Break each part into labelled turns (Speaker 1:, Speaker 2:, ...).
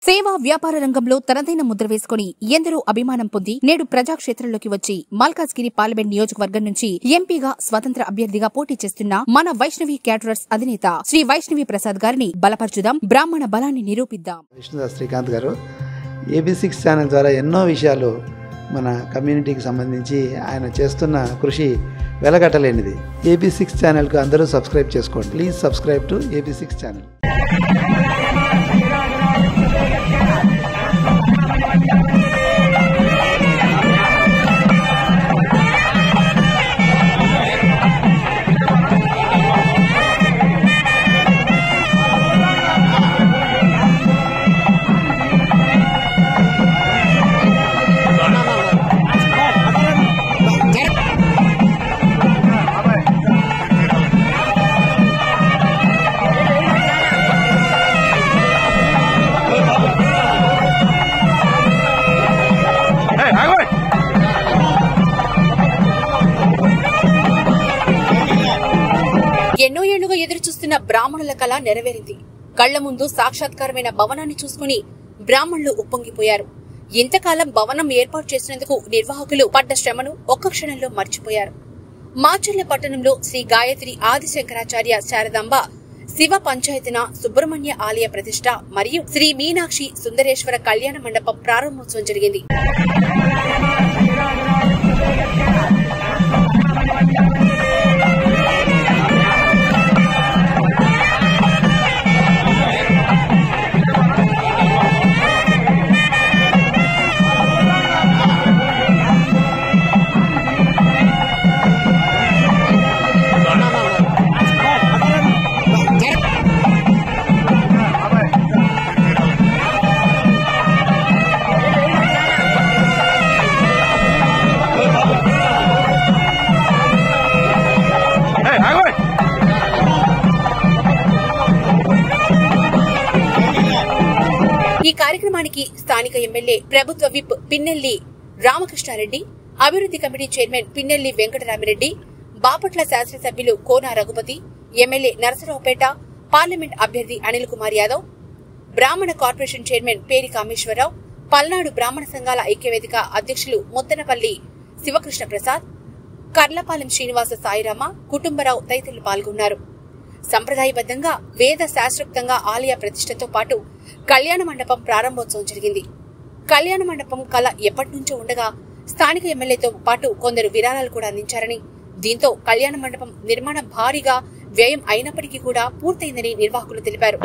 Speaker 1: సేవా వ్యాపార రంగంలో తనదైన ముద్ర వేసుకుని ఎందరో అభిమానం పొంది నేడు ప్రజాక్షేత్రంలోకి వచ్చి మల్కాజ్గిరి పార్లమెంట్ నియోజకవర్గం నుంచి ఎంపీగా స్వతంత్ర అభ్యర్థిగా పోటీ చేస్తున్న మన వైష్ణవి క్యాటరర్స్ అధినేత శ్రీ వైష్ణవి ప్రసాద్ గారిని బలపరచుదాం, బ్రాహ్మణ బలాన్ని నిరూపిద్దాం.
Speaker 2: విష్ణుదాస్ శ్రీకాంత్ గారు AB6 ఛానల్ ద్వారా ఎన్నో విషయాలు మన కమ్యూనిటీకి సంబంధించి ఆయన చేస్తున్న కృషి వెలగట్టలేనిది. AB6 ఛానల్కు అందరూ సబ్స్క్రైబ్ చేసుకోండి. Please subscribe to AB6 channel.
Speaker 1: ఎన్నో ఏళ్లుగా ఎదురుచూస్తున్న బ్రాహ్మణుల కళ నెరవేరింది. కళ్ల ముందు సాక్షాత్కారమైన భవనాన్ని చూసుకుని బ్రాహ్మణులు ఉప్పొంగిపోయారు. ఇంతకాలం భవనం ఏర్పాటు చేసినందుకు నిర్వాహకులు పడ్డ శ్రమను ఒక్క క్షణంలో మర్చిపోయారు. మాచర్ల పట్టణంలో శ్రీ గాయత్రి ఆదిశంకరాచార్య శారదాంబ శివ పంచాయతన సుబ్రహ్మణ్య ఆలయ ప్రతిష్ట మరియు శ్రీ మీనాక్షి సుందరేశ్వర కళ్యాణ మండపం ప్రారంభోత్సవం జరిగింది. ఈ కార్యక్రమానికి స్థానిక ఎమ్మెల్యే ప్రభుత్వ విప్ పిన్నెల్లి రామకృష్ణారెడ్డి, అభివృద్ధి కమిటీ చైర్మన్ పిన్నెల్లి వెంకటరామిరెడ్డి, బాపట్ల శాసనసభ్యులు కోన రఘుపతి, ఎమ్మెల్యే నరసరావుపేట, పార్లమెంట్ అభ్యర్థి అనిల్ కుమార్ యాదవ్, బ్రాహ్మణ కార్పొరేషన్ చైర్మన్ పేరి కామేశ్వరరావు, పల్నాడు బ్రాహ్మణ సంఘాల ఐక్యవేదిక అధ్యక్షులు ముత్తనపల్లి శివకృష్ణ ప్రసాద్, కర్లపాలెం శ్రీనివాస సాయిరామ, కుటుంబరావు తదితరులు పాల్గొన్నారు. సంప్రదాయబద్దంగా వేద శాస్త్రోక్తంగా ఆలయ ప్రతిష్టతో పాటు కళ్యాణ మండపం ప్రారంభోత్సవం జరిగింది. కళ్యాణ మండపం కళ ఎప్పటి నుంచో ఉండగా స్థానిక ఎమ్మెల్యేతో పాటు కొందరు విరాళాలు కూడా అందించారని, దీంతో కళ్యాణ మండపం నిర్మాణం భారీగా వ్యయం అయినప్పటికీ కూడా పూర్తయిందని నిర్వాహకులు తెలిపారు.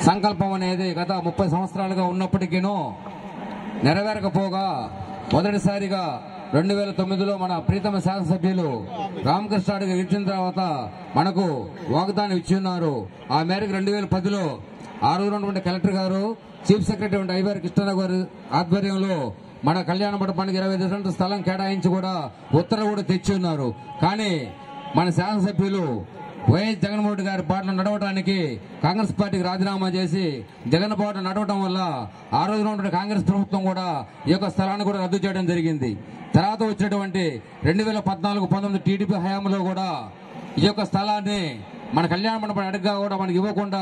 Speaker 3: సంకల్పం అనేది గత 30 సంవత్సరాలుగా ఉన్నప్పటికీనూ నెరవేరకపోగా మొదటిసారిగా 2009లో మన ప్రీతమ శాసనసభ్యులు రామకృష్ణారెడ్డి గెలిచిన తర్వాత మనకు వాగ్దానం ఇచ్చి ఉన్నారు. ఆ మేరకు 2010లో ఆ రోజు ఉన్నటువంటి కలెక్టర్ గారు, చీఫ్ సెక్రటరీ ఐవారి కృష్ణారావు గారి ఆధ్వర్యంలో మన కళ్యాణ మండపానికి 25 సెంట్ల స్థలం కేటాయించి కూడా ఉత్తర్వులు కూడా తెచ్చి ఉన్నారు. కానీ మన శాసనసభ్యులు వైఎస్ జగన్మోహన్ రెడ్డి గారి బాటలో నడవడానికి కాంగ్రెస్ పార్టీకి రాజీనామా చేసి జగన్ బాటలో నడవడం వల్ల ఆ రోజున ఉన్నటువంటి కాంగ్రెస్ ప్రభుత్వం కూడా ఈ యొక్క స్థలాన్ని కూడా రద్దు చేయడం జరిగింది. తర్వాత వచ్చినటువంటి 2014-19 టీడీపీ హయాంలో కూడా ఈ యొక్క స్థలాన్ని మన కళ్యాణ మండపం అడుగుగా కూడా మనకి ఇవ్వకుండా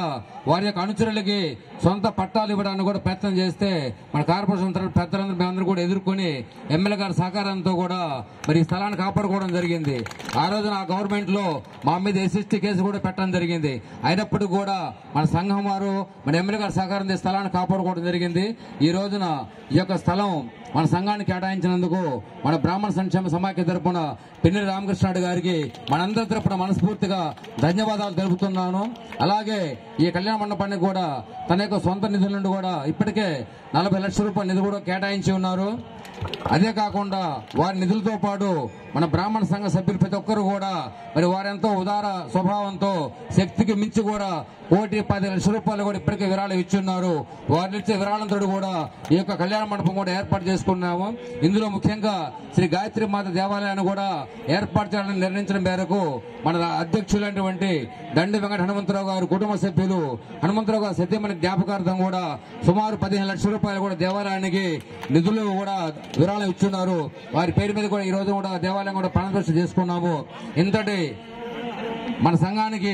Speaker 3: వారి యొక్క అనుచరులకి సొంత పట్టాలు ఇవ్వడానికి కూడా ప్రయత్నం చేస్తే మన కార్పొరేషన్ పెద్దలందరూ మేమందరూ కూడా ఎదుర్కొని ఎమ్మెల్యే గారి సహకారంతో కూడా మరి ఈ స్థలాన్ని కాపాడుకోవడం జరిగింది. ఆ రోజున ఆ గవర్నమెంట్ లో మా మీద SST కేసు కూడా పెట్టడం జరిగింది. అయినప్పటికీ కూడా మన సంఘం వారు మన ఎమ్మెల్యే గారి సహకారంతో ఈ స్థలాన్ని కాపాడుకోవడం జరిగింది. ఈ రోజున ఈ యొక్క స్థలం మన సంఘాన్ని కేటాయించినందుకు మన బ్రాహ్మణ సంక్షేమ సమాఖ్య తరపున పిన్నెల్లి రామకృష్ణారెడ్డి గారికి మనందరి తరపున మనస్ఫూర్తిగా ధన్యవాదాలు తెలుపుతున్నాను. అలాగే ఈ కళ్యాణ మండపానికి కూడా తన యొక్క సొంత నిధుల నుండి కూడా ఇప్పటికే 40 లక్షల రూపాయల నిధులు కూడా కేటాయించి ఉన్నారు. అదే కాకుండా వారి నిధులతో పాటు మన బ్రాహ్మణ సంఘ సభ్యులు ప్రతి ఒక్కరు కూడా మరి వారెంతో ఉదార స్వభావంతో శక్తికి మించి కూడా 1,10 లక్షల రూపాయలు కూడా ఇప్పటికే విరాళం ఇచ్చున్నారు. వారి ఇచ్చే విరాళంతో కూడా ఈ యొక్క కళ్యాణ మండపం కూడా ఏర్పాటు చేసుకున్నాము. ఇందులో ముఖ్యంగా శ్రీ గాయత్రి మాత దేవాలయాన్ని కూడా ఏర్పాటు చేయాలని నిర్ణయించడం మేరకు మన అధ్యక్షులైనటువంటి దండి వెంకట హనుమంతరావు గారు కుటుంబ సభ్యులు హనుమంతరావు గారు సత్యమణి జ్ఞాపకార్థం కూడా సుమారు 15 లక్షల రూపాయలు కూడా దేవాలయానికి నిధులు కూడా విరాళం ఇచ్చున్నారు. వారి పేరు మీద కూడా ఈ రోజు కూడా దేవాలయం కూడా ప్రాణప్రతిష్ఠ చేసుకున్నాము. ఇంతటి మన సంఘానికి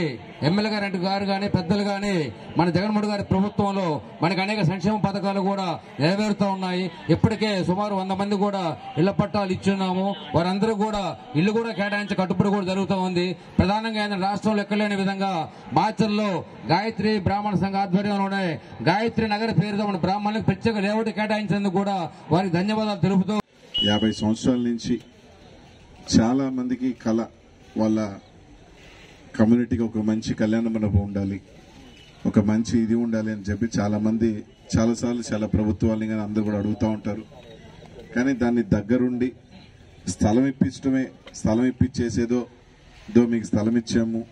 Speaker 3: ఎమ్మెల్యే గారు కానీ పెద్దలు కానీ మన జగన్మోహన్ గారి ప్రభుత్వంలో మనకి అనేక సంక్షేమ పథకాలు కూడా నెరవేరుతూ ఉన్నాయి. ఇప్పటికే సుమారు 100 మంది కూడా ఇళ్ల పట్టాలు ఇచ్చున్నాము. వారందరూ కూడా ఇల్లు కూడా కేటాయించే కట్టుబడి కూడా జరుగుతూ ఉంది. ప్రధానంగా రాష్ట్రంలో ఎక్కలేని విధంగా బాచర్లో గాయత్రి బ్రాహ్మణ సంఘ ఆధ్వర్యంలోనే గాయత్రి నగర పేరుతో మన బ్రాహ్మణులకు ప్రత్యేక లేఅవుట్ కేటాయించేందుకు కూడా వారికి ధన్యవాదాలు తెలుపుతూ
Speaker 4: 50 సంవత్సరాల నుంచి చాలా మందికి కళ వాళ్ళ కమ్యూనిటీకి ఒక మంచి కళ్యాణ మండపం ఉండాలి, ఒక మంచి ఇది ఉండాలి అని చెప్పి చాలా మంది చాలాసార్లు చాలా ప్రభుత్వాలని కానీ అందరూ కూడా అడుగుతూ ఉంటారు. కానీ దాన్ని దగ్గరుండి స్థలం ఇప్పించేసేదో మీకు స్థలం ఇచ్చాము.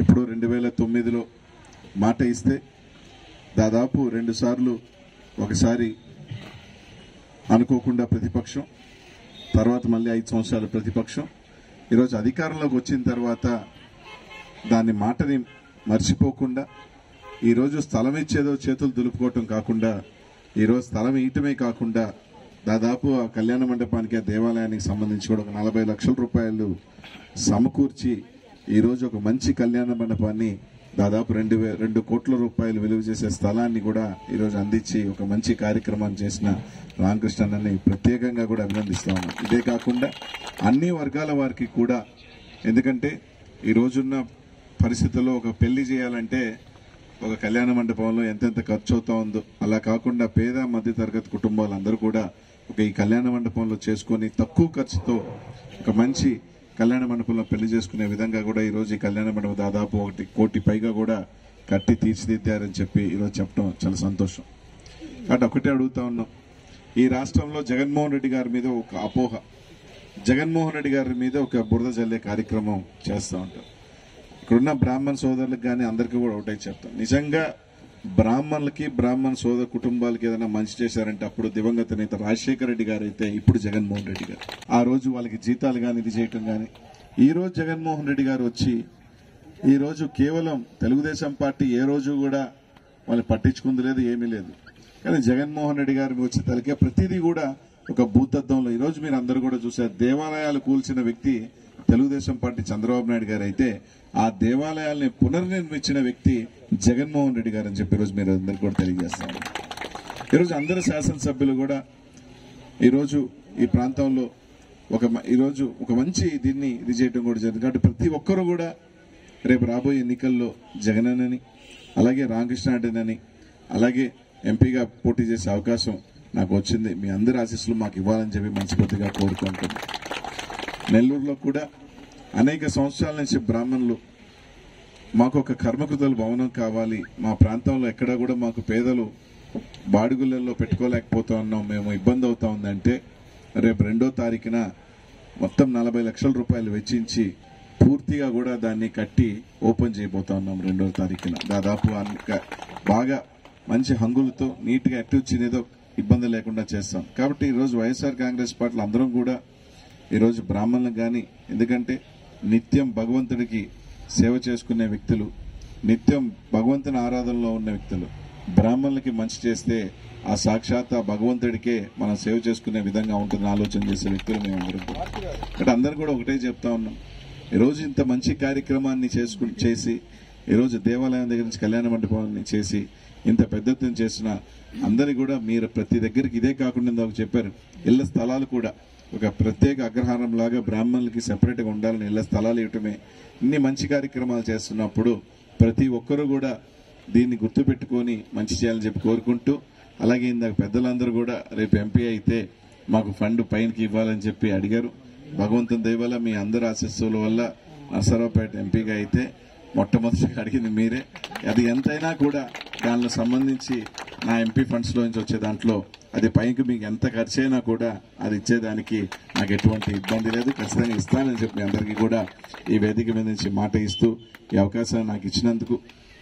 Speaker 4: ఇప్పుడు 2009లో మాట ఇస్తే దాదాపు 2 సార్లు, ఒకసారి అనుకోకుండా ప్రతిపక్షం, తర్వాత మళ్ళీ 5 సంవత్సరాల ప్రతిపక్షం. ఈరోజు అధికారంలోకి వచ్చిన తర్వాత దాని మాటని మర్చిపోకుండా ఈరోజు స్థలం ఇచ్చేదో చేతులు దులుపుకోవటం కాకుండా ఈరోజు స్థలం ఇయటమే కాకుండా దాదాపు ఆ కళ్యాణ మండపానికి ఆ దేవాలయానికి సంబంధించి కూడా ఒక 40 లక్షల రూపాయలు సమకూర్చి ఈరోజు ఒక మంచి కళ్యాణ మండపాన్ని దాదాపు 2 కోట్ల రూపాయలు విలువ చేసే స్థలాన్ని కూడా ఈరోజు అందించి ఒక మంచి కార్యక్రమాన్ని చేసిన రామకృష్ణని ప్రత్యేకంగా కూడా అభినందిస్తా ఉన్నాం. ఇదే కాకుండా అన్ని వర్గాల వారికి కూడా, ఎందుకంటే ఈ రోజున్న పరిస్థితుల్లో ఒక పెళ్లి చేయాలంటే ఒక కళ్యాణ మండపంలో ఎంతెంత ఖర్చు అవుతా ఉందో, అలా కాకుండా పేద మధ్య తరగతి కుటుంబాలందరూ కూడా ఒక ఈ కళ్యాణ మండపంలో చేసుకుని తక్కువ ఖర్చుతో ఒక మంచి కళ్యాణ మండపంలో పెళ్లి చేసుకునే విధంగా కూడా ఈరోజు ఈ కళ్యాణ మండపం దాదాపు 1 కోటి పైగా కూడా కట్టి తీర్చిదిద్దారని చెప్పి ఈరోజు చెప్పడం చాలా సంతోషం. కాబట్టి ఒకటే అడుగుతా ఉన్నాం, ఈ రాష్ట్రంలో జగన్మోహన్ రెడ్డి గారి మీద ఒక అపోహ, జగన్మోహన్ రెడ్డి గారి మీద ఒక బురద జల్లే కార్యక్రమం చేస్తూ ఉంటారు. ఇక్కడున్న బ్రాహ్మణ సోదరులకు కానీ అందరికీ కూడా ఒకటే చెప్తాం, నిజంగా బ్రాహ్మణ సోదర కుటుంబాలకి ఏదైనా మంచి చేశారంటే అప్పుడు దివంగత నేత రాజశేఖర రెడ్డి గారు అయితే ఇప్పుడు జగన్మోహన్ రెడ్డి గారు. ఆ రోజు వాళ్ళకి జీతాలు కానీ ఇది చేయటం కానీ, ఈ రోజు జగన్మోహన్ రెడ్డి గారు వచ్చి ఈ రోజు కేవలం తెలుగుదేశం పార్టీ ఏ రోజు కూడా వాళ్ళు పట్టించుకుంది లేదు, ఏమీ లేదు. కానీ జగన్మోహన్ రెడ్డి గారు వచ్చి తలకే ప్రతిదీ కూడా ఒక భూతత్వంలో ఈరోజు మీరు అందరూ కూడా చూశారు. దేవాలయాలు కూల్చిన వ్యక్తి తెలుగుదేశం పార్టీ చంద్రబాబు నాయుడు గారు అయితే ఆ దేవాలయాల్ని పునర్నిర్మించిన వ్యక్తి జగన్మోహన్ రెడ్డి గారు అని చెప్పి ఈరోజు మీరు అందరికీ కూడా తెలియజేస్తాను. ఈరోజు అందరు శాసనసభ్యులు కూడా ఈరోజు ఈ ప్రాంతంలో ఈరోజు ఒక మంచి దీన్ని ఇది చేయడం కూడా జరిగింది. కాబట్టి ప్రతి ఒక్కరూ కూడా రేపు రాబోయే ఎన్నికల్లో జగనన్నని, అలాగే రామకృష్ణారెడ్డిని, అలాగే ఎంపీగా పోటీ చేసే అవకాశం నాకు వచ్చింది. మీ అందరి ఆశీస్సులు మాకు ఇవ్వాలని చెప్పి మనస్ఫూర్తిగా కోరుకుంటున్నాను. నెల్లూరులో కూడా అనేక సంవత్సరాల నుంచి బ్రాహ్మణులు మాకు ఒక కర్మకృతుల భవనం కావాలి, మా ప్రాంతంలో ఎక్కడా కూడా మాకు పేదలు బాడుగులలో పెట్టుకోలేకపోతా ఉన్నాం, మేము ఇబ్బంది అవుతా ఉందంటే రేపు 2వ తారీఖున మొత్తం 40 లక్షల రూపాయలు వెచ్చించి పూర్తిగా కూడా దాన్ని కట్టి ఓపెన్ చేయబోతా ఉన్నాం 2వ తారీఖున. దాదాపు బాగా మంచి హంగులతో నీట్గా ఎట్టొచ్చినేదో ఇబ్బంది లేకుండా చేస్తాం. కాబట్టి ఈరోజు వైఎస్ఆర్ కాంగ్రెస్ పార్టీలు అందరం కూడా ఈరోజు బ్రాహ్మణులకు కానీ, ఎందుకంటే నిత్యం భగవంతుడికి సేవ చేసుకునే వ్యక్తులు, నిత్యం భగవంతుని ఆరాధనలో ఉన్న వ్యక్తులు, బ్రాహ్మణులకి మంచి చేస్తే ఆ సాక్షాత్ ఆ భగవంతుడికే మనం సేవ చేసుకునే విధంగా ఉంటుందని ఆలోచన చేసే వ్యక్తులు మేమందరం కూడా. అంటే అందరూ కూడా ఒకటే చెప్తా ఉన్నాం, ఈరోజు ఇంత మంచి కార్యక్రమాన్ని చేసి ఈరోజు దేవాలయం దగ్గర నుంచి కళ్యాణ మండపాన్ని చేసి ఇంత పెద్ద ఎత్తున చేసిన అందరి కూడా మీరు ప్రతి దగ్గరికి ఇదే కాకుండా చెప్పారు, ఇళ్ల స్థలాలు కూడా ఒక ప్రత్యేక అగ్రహారం లాగా బ్రాహ్మణులకి సెపరేట్గా ఉండాలని ఇళ్ల స్థలాలు ఇవ్వటమే. ఇన్ని మంచి కార్యక్రమాలు చేస్తున్నప్పుడు ప్రతి ఒక్కరూ కూడా దీన్ని గుర్తుపెట్టుకొని మంచి చేయాలని చెప్పి కోరుకుంటూ, అలాగే ఇందాక పెద్దలందరూ కూడా రేపు ఎంపీ అయితే మాకు ఫండ్ పైనకి ఇవ్వాలని చెప్పి అడిగారు. భగవంతుని దయ వల్ల మీ అందరి ఆశీస్సుల వల్ల నరసరావుపేట ఎంపీగా అయితే మొట్టమొదటిగా అడిగింది మీరే. అది ఎంతైనా కూడా దానిలో సంబంధించి నా ఎంపీ ఫండ్స్ లో నుంచి వచ్చే దాంట్లో అది పైకి మీకు ఎంత ఖర్చు అయినా కూడా అది ఇచ్చేదానికి నాకు ఎటువంటి ఇబ్బంది లేదు, ఖచ్చితంగా ఇస్తానని చెప్పి అందరికీ కూడా ఈ వేదిక మీద నుంచి మాట ఇస్తూ ఈ అవకాశాన్ని నాకు ఇచ్చినందుకు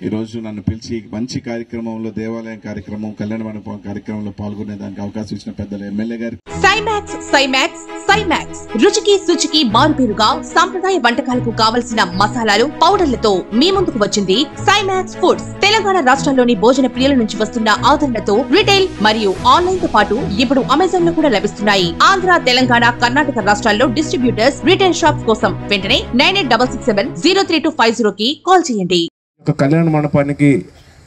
Speaker 4: ఈరోజు నన్ను పిలిచి మంచి కార్యక్రమంలో, దేవాలయం కార్యక్రమం, కళ్యాణ మండపం కార్యక్రమంలో పాల్గొనేదానికి అవకాశం ఇచ్చిన పెద్దలు ఎమ్మెల్యే గారికి.
Speaker 5: సైమాక్స్ రుచికి శుచికి మారుపేరుగా సాంప్రదాయ వంటకాలకు కావలసిన మసాలాలు, పౌడర్లతో మీ ముందుకు వచ్చింది సైమాక్స్ ఫుడ్స్. తెలంగాణ రాష్ట్రంలోని భోజన ప్రియుల నుంచి వస్తున్న ఆదరణతో రిటైల్ మరియు ఆన్లైన్ తో పాటు ఇప్పుడు అమెజాన్ లో కూడా లభిస్తున్నాయి. ఆంధ్ర, తెలంగాణ, కర్ణాటక రాష్ట్రాల్లో డిస్ట్రిబ్యూటర్స్, రిటైల్ షాప్స్ కోసం వెంటనే 9866703250 కి కాల్ చేయండి.
Speaker 6: కళ్యాణ మండపానికి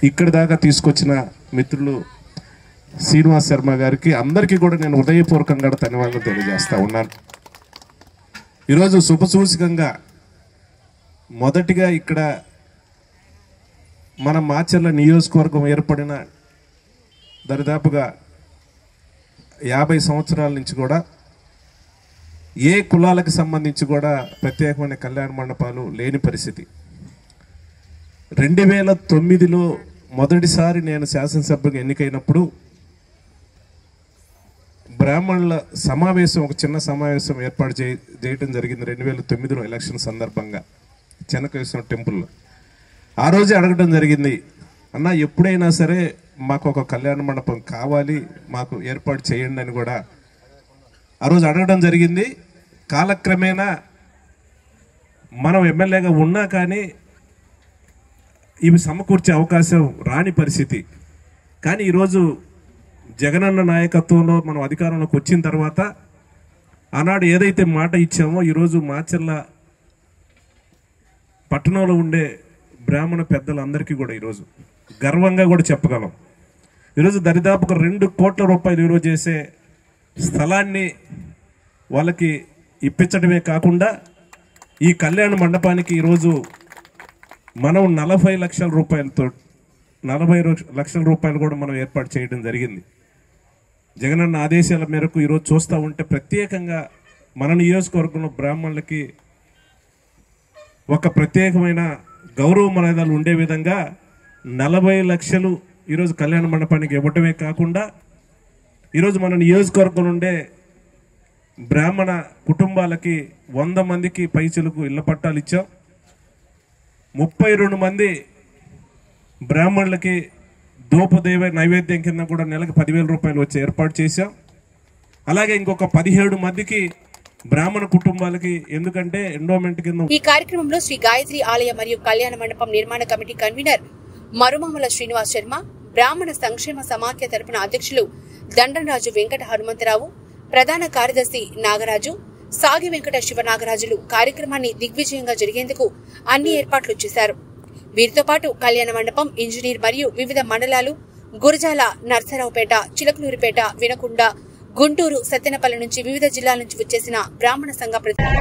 Speaker 6: ఇక్కడి దాకా తీసుకొచ్చిన మిత్రులు శ్రీనివాస్ శర్మ గారికి అందరికీ కూడా నేను హృదయపూర్వకంగా ధన్యవాదాలు తెలియజేస్తా ఉన్నాను. ఈరోజు శుభసూచకంగా మొదటిగా ఇక్కడ మన మాచర్ల నియోజకవర్గం ఏర్పడిన దరిదాపుగా 50 సంవత్సరాల నుంచి కూడా ఏ కులాలకు సంబంధించి కూడా ప్రత్యేకమైన కళ్యాణ మండపాలు లేని పరిస్థితి. 2009లో మొదటిసారి నేను శాసనసభ్యుగా ఎన్నికైనప్పుడు బ్రాహ్మణుల సమావేశం, ఒక చిన్న సమావేశం ఏర్పాటు చేయడం జరిగింది 2009లో ఎలక్షన్ సందర్భంగా చెన్నకేశ్వర టెంపుల్లో. ఆ రోజే అడగడం జరిగింది, అన్న ఎప్పుడైనా సరే మాకు ఒక కళ్యాణ మండపం కావాలి, మాకు ఏర్పాటు చేయండి అని కూడా ఆ రోజు అడగడం జరిగింది. కాలక్రమేణా మనం ఎమ్మెల్యేగా ఉన్నా కానీ ఇవి సమకూర్చే అవకాశం రాని పరిస్థితి. కానీ ఈరోజు జగనన్న నాయకత్వంలో మనం అధికారంలోకి వచ్చిన తర్వాత ఆనాడు ఏదైతే మాట ఇచ్చామో ఈరోజు మాచర్ల పట్టణంలో ఉండే బ్రాహ్మణ పెద్దలందరికీ కూడా ఈరోజు గర్వంగా కూడా చెప్పగలం. ఈరోజు దరిదాపుగా 2 కోట్ల రూపాయలు ఈరోజు చేసే స్థలాన్ని వాళ్ళకి ఇప్పించడమే కాకుండా ఈ కళ్యాణ మండపానికి ఈరోజు మనం 40 లక్షల రూపాయలతో 40 లక్షల రూపాయలు కూడా మనం ఏర్పాటు చేయడం జరిగింది. జగనన్న ఆదేశాల మేరకు ఈరోజు చూస్తూ ఉంటే ప్రత్యేకంగా మన నియోజకవర్గంలో బ్రాహ్మణులకి ఒక ప్రత్యేకమైన గౌరవ మర్యాదలు ఉండే విధంగా 40 లక్షలు ఈరోజు కళ్యాణ మండపానికి ఇవ్వటమే కాకుండా ఈరోజు మన నియోజకవర్గం ఉండే బ్రాహ్మణ కుటుంబాలకి 100 మందికి పైచలకు ఇళ్ల పట్టాలు ఇచ్చాం. 32 మంది బ్రాహ్మణులకి ధూపదేవ నైవేద్యం కింద కూడా నెలకు 10,000 రూపాయలు వచ్చి ఏర్పాటు చేశాం. అలాగే ఇంకొక 17 మందికి బ్రాహ్మణ కుటుంబాలకి, ఎందుకంటే ఎండోమెంట్ కింద.
Speaker 1: ఈ కార్యక్రమంలో శ్రీ గాయత్రి ఆలయ మరియు కళ్యాణ మండపం నిర్మాణ కమిటీ కన్వీనర్ మరుమామల శ్రీనివాస్ శర్మ, బ్రాహ్మణ సంక్షేమ సమాఖ్య తరపున అధ్యక్షులు దండంరాజు వెంకట హనుమంతరావు, ప్రధాన కార్యదర్శి నాగరాజు, సాగి వెంకట శివనాగరాజులు కార్యక్రమాన్ని దిగ్విజయంగా జరిగేందుకు అన్ని ఏర్పాట్లు చేశారు. వీరితో పాటు కళ్యాణ మండపం ఇంజనీర్ మరియు వివిధ మండలాలు గురజాల, నర్సరావుపేట, చిలకలూరిపేట, వినకొండ, గుంటూరు, సత్తెనపల్లి నుంచి వివిధ జిల్లాల నుంచి వచ్చేసిన బ్రాహ్మణ సంఘ ప్రతినిధులు